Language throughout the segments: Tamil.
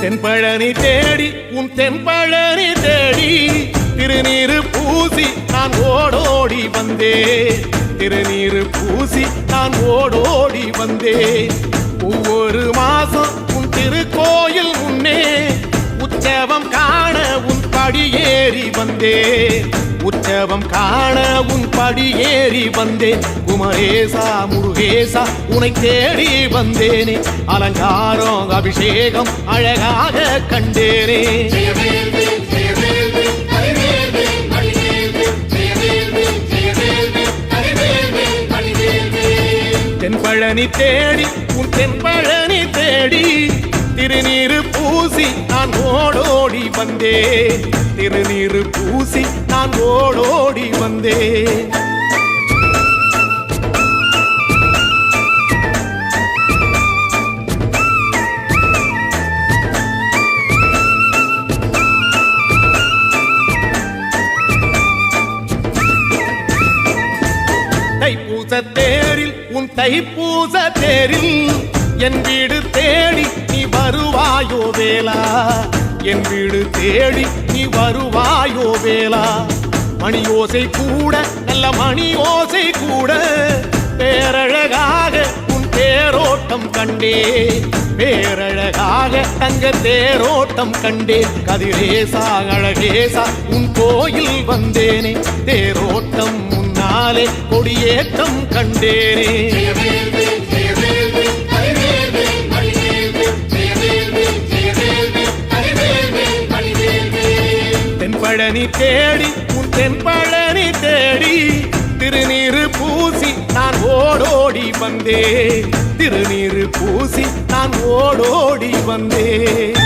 தென்பழனி தேடி உன் தென்பழனி தேடி திருநீரு பூசி நான் ஓடோடி வந்தேன். திருநீரு பூசி நான் ஓடோடி வந்தேன். ஒவ்வொரு மாசம் உன் திருக்கோயில் முன்னே உற்சவம் காண உன் படியேறி வந்தேன். உற்சவம் காண உன் படியேறி வந்தேன். குமரேசா முருகேசா உனை தேடி வந்தேனே. அலங்காரம் அபிஷேகம் அழகாக கண்டேனே. தென்பழனி தேடி உன் தென்பழனி தேடி திருநீரு பூசி நான் ஓடோடி வந்தேன். திருநீரு பூசி நான் ஓடோடி வந்தேன். தைப்பூச தேரில் உன் தைப்பூச தேரில் என் வீடு தேடி நீ வருவாயோ வேளா. என் வீடு தேடி நீ வருவாயோ வேளா. மணி ஓசை கூட நல்ல மணி ஓசை கூட பேரழகாக உன் தேரோட்டம் கண்டே. பேரழகாக தங்க தேரோட்டம் கண்டே. கதிரேசா அழகேசா உன் கோயில் வந்தேனே. தேரோட்டம் முன்னாலே கொடியேற்றம் கண்டேனே. தென்பழனி தேடி உன் தென்பழனி தேடி திருநீரு பூசி நான் ஓடோடி வந்தேன். திருநீரு பூசி நான் ஓடோடி வந்தேன்.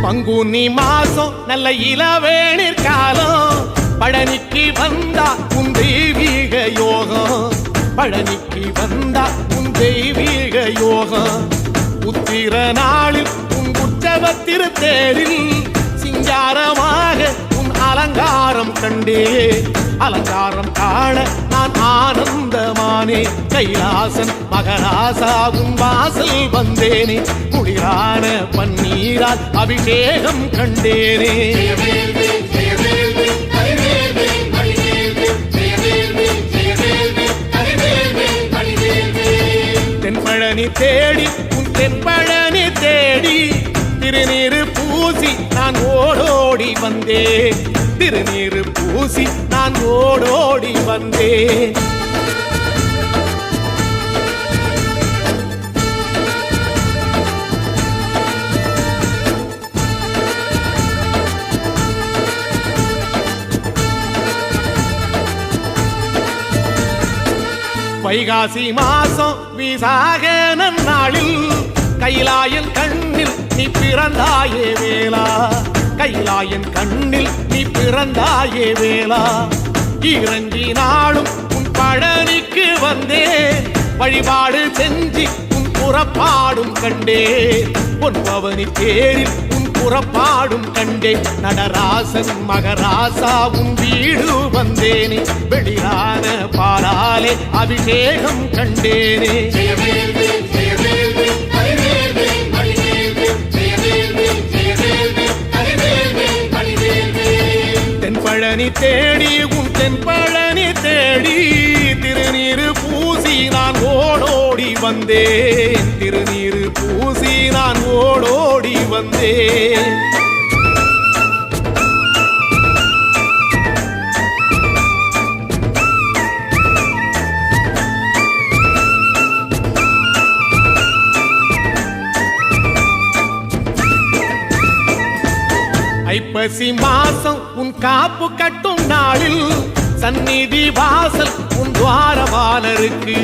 பங்குனி மாசம் நல்ல இளவேணிற் காலம். பழனிக்கு வந்தா உன் தெய்வீக யோகம். பழனிக்கு வந்தா உன் தெய்வீக யோகம். உத்திர நாளில் உன் உற்சவ திருத்தேரில் சிங்காரமாக உன் அலங்காரம் கண்டே. அலங்காரம் காண நான் ஆனந்தமானே. கைலாசன் மகராசா உன் வாசல் வந்தேனே. குளிரான பன்னீரால் அபிஷேகம் கண்டேனே. தென்பழனி தேடி உன் தென்பழனி தேடி திருநீரு பூசி நான் ஓடோடி வந்தேன். திருநீரு பூசி நான் ஓடோடி வந்தேன். வைகாசி மாசம் விசாக நன்னாளில் கைலாயன் கண்ணில் நீ பிறந்தாயே வேளா. கைலாயன் கண்ணில் நீ பிறந்தாயே வேளா. இறங்கி நாளும் உன் பழனிக்கு வந்தேன். வழிபாடு செஞ்சு உன் புறப்பாடும் கண்டே. பொன்பவனி தேரில் உன் புறப்பாடும் கண்டே. நடராசன் மகராசா உன் வீடு வந்தேனே. வெளியான பாலாலே அபிஷேகம் கண்டேனே. தென்பழனி தேடி உன் தென்பழனி தேடி திருநீரு பூசி நான் ஓடோடி வந்தேன். திருநீரு பூசி நான் ஓடோடி வந்தேன். ஐப்பசி மாசம் உன் காப்பு கட்டும் நாளில் சந்நிதி வாசல் உன் துவாரபாலருக்கு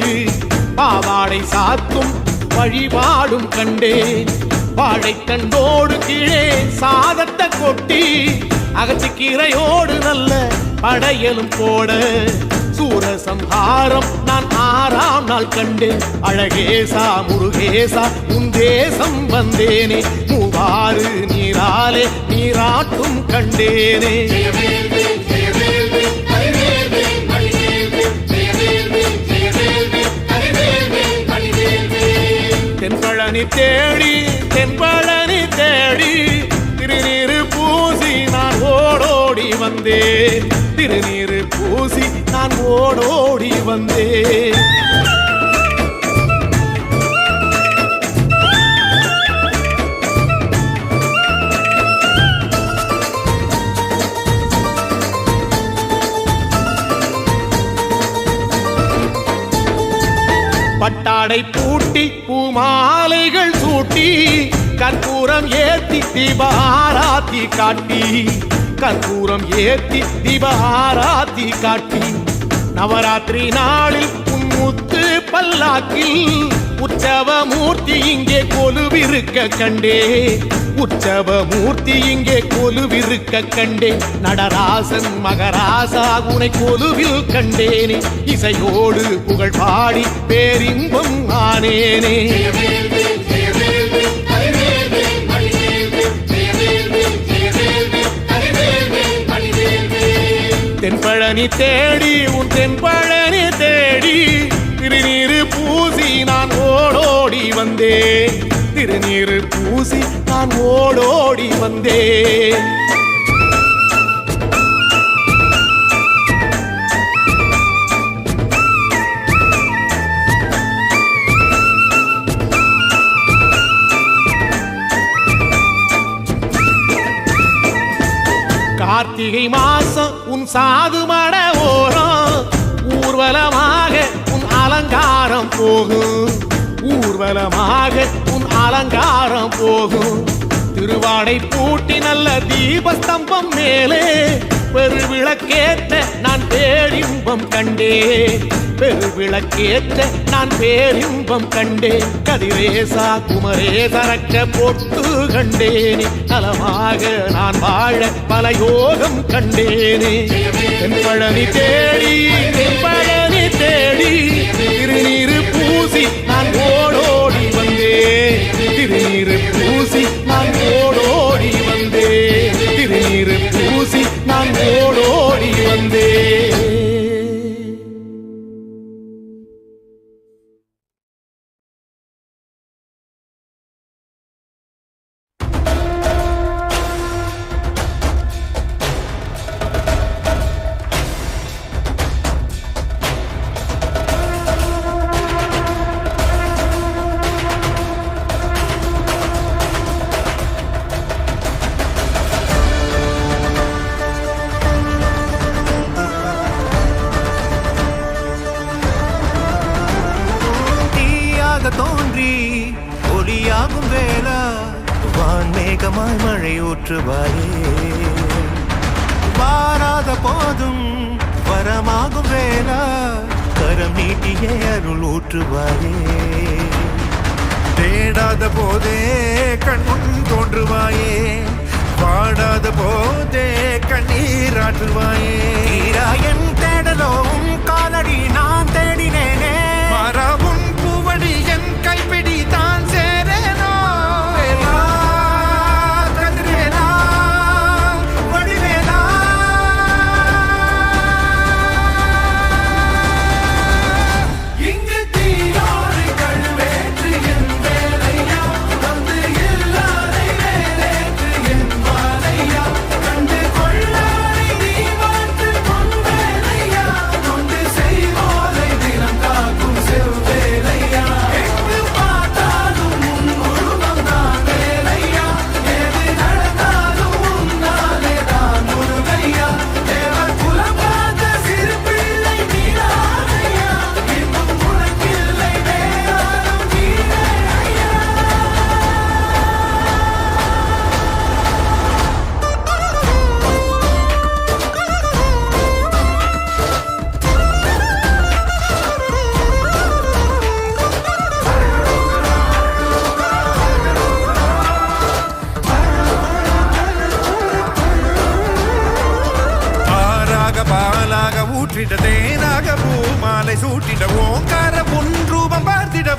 பாவாடை சாத்தும் வழிபாடும் கண்டேன். வாழைத்தண்டோடு கீழே சாதத்தை கொட்டி அகத்திக்கீரையோடு நல்ல படையலும் போட சூரசம்ஹாரம் நான் 6ஆம் நாள் கண்டேன். அழகேசா முருகேசா உன் தேசம் வந்தேனே. ஆறு நீராலே நீராட்டும் கண்டேனே. தென்பழனி தேடி தென்பழனி தேடி திருநீரு பூசி நான் ஓடோடி வந்தேன். திருநீரு பூசி நான் ஓடோடி வந்தேன். பட்டாடை பூட்டி பூமாலைகள் சூட்டி கற்பூரம் ஏத்தி தீபாராத்தி காட்டி கற்பூரம் ஏத்தி தீபாராத்தி காட்டி நவராத்திரி நாளில் முத்து பல்லாக்கில் உற்சவ மூர்த்தி இங்கே கொலுவிருக்க கண்டே. உற்சவ மூர்த்தி இங்கே கொலுவிருக்க கண்டே. நடராசன் மகராசா உனை கொலுவில் கண்டேனே. இசையோடு புகழ் பாடி பேரின்பம் ஆனேனே. தென்பழனி தேடி உன் தென்பழனி தேடி திருநீரு பூசி நான் ஓடோடி வந்தேன். திருநீரு பூசி நான் ஓடோடி வந்தேன். கார்த்திகை மாசம் உன் சாது மட ஓரம் ஊர்வலமாக உன் அலங்காரம் போகும். ஊர்வலமாக உன் அலங்காரம் போகும். திருவாடை பூட்டி நல்ல தீபஸ்தம்பம் மேலே பெருவிளக்கேற்ற நான் பேரின்பம் கண்டேன். பெருவிளக்கேற்ற நான் பேரின்பம் கண்டேன். கதிரேசா குமரேசரக்க பொட்டு கண்டேனே. நலமாக நான் வாழ பல யோகம் கண்டேனே. தென்பழனி தேடி தென்பழனி தேடி திருநீரு பூசி நான் ஓடோடி வந்தேன். திருநீரு பூசி நான் ஓடோடி வந்தேன். திருநீரு பூசி நான் ஓடோடி வந்தேன். தோன்றி ஒளியாகும் வேளா வான்மேகமாய் மழை ஊற்றுவாயே. வாராத போதும் வரமாகும் வேளா கரம் நீட்டியே அருள் ஊற்றுவாயே. தேடாத போதே கண்முன் தோன்றுவாயே. பாடாத போதே கண்ணீராற்றுவாயே. என் தேடலும் காலடி நான் தேடினேனே. மரபும் பூவடி என் கைப்பிடி தான் சேரேனோ. வேலா கதிரேலா வடிவேலா. இங்கு தீயோடு கழுவேற்று என் வேலையா. வந்து இல்லாதை வேலேற்று என் மாலையா. கண்டு கொள்ளாரை நீ மாற்று பொன் வேலையா. கொண்டு செய்வோலை தினம் காக்கும் செவ்வேலையா. எங்கு பார்த்தாலும் உன் உருவம் தான் வேலையா. எது நடந்தாலும் உன்னாலே தான் முருகையா. தேவர் குலம் பார்த்த சிறு பிள்ளை நீரானையா. இன்னும் உனக்கில்லை வேறாரும் நீரே ஐயா. ஆறாக பாலாக ஊற்றிட தேனாக பூமாலை சூட்டிட ஓங்கார பொன் ரூபம் பார்த்திட